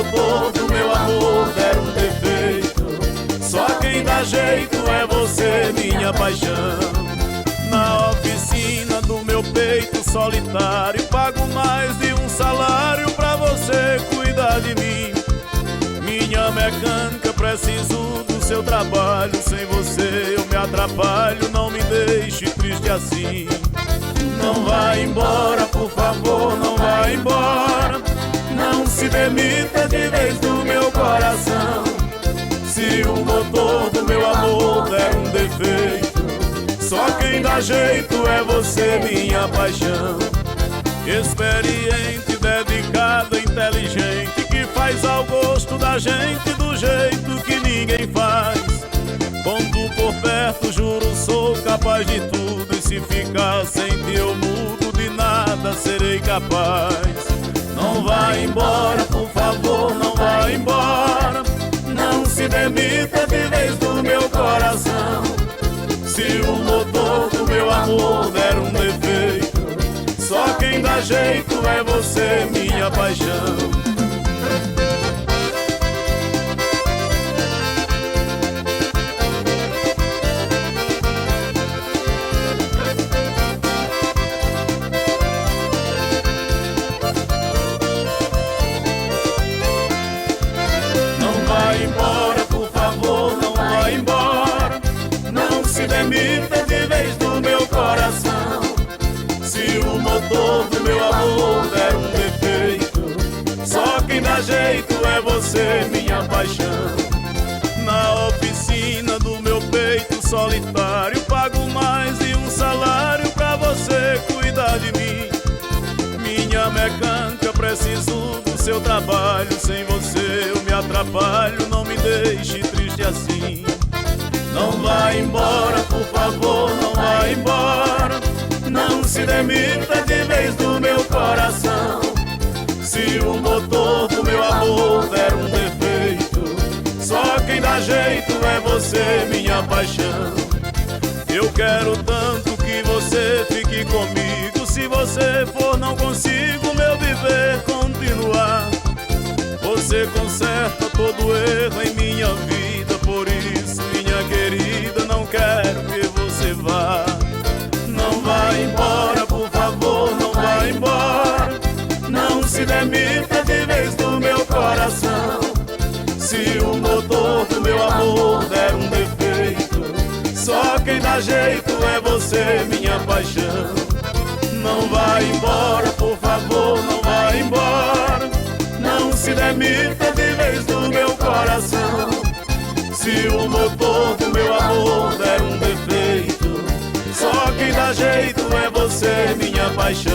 motor do meu amor der um defeito, só quem dá jeito é você, minha paixão. Na oficina do meu peito solitário, pago mais de um salário pra você cuidar de mim. Minha mecânica, preciso do seu trabalho. Sem você eu me atrapalho, não me deixe triste assim. Não vá embora, por favor, não vá embora. Não se demita de vez do meu coração. Se o motor do meu amor der um defeito, só quem dá jeito é você, minha paixão. Experiente, dedicada, inteligente, que faz ao gosto da gente do jeito que ninguém faz. Quando por perto, juro, sou capaz de tudo, e se ficar sem ti eu mudo, de nada serei capaz. Não vá embora, por favor, não vá embora. Não se demita de vez do meu coração. Se o motor do meu amor der um defeito, só quem dá jeito é você, minha paixão. Embora, por favor, não vá embora. Não se demita de vez do meu coração. Se o motor do meu amor der um defeito, só quem dá jeito é você, minha paixão. Na oficina do meu peito solitário, pago mais de um salário pra você cuidar de mim. Minha mecânica, preciso do seu trabalho. Sem você eu me atrapalho, não me deixe triste assim. Não vá embora, por favor, não vá embora. Não se demita de vez do meu coração. Se o motor do meu amor der um defeito, só quem dá jeito é você, minha paixão. Eu quero tanto que você fique comigo. Se você for, não consigo meu viver continuar. Você conserta todo erro em minha vida, por isso, minha querida, não quero que você vá. Não vá embora, por favor, não vá embora. Não se demita de vez do meu coração. Se o motor do meu amor der um defeito, só quem dá jeito é você, minha paixão. Não vá embora, por favor, não vá embora. Não se demita de vez do meu coração. Se o motor do meu amor der um defeito, só quem dá jeito é você, minha paixão.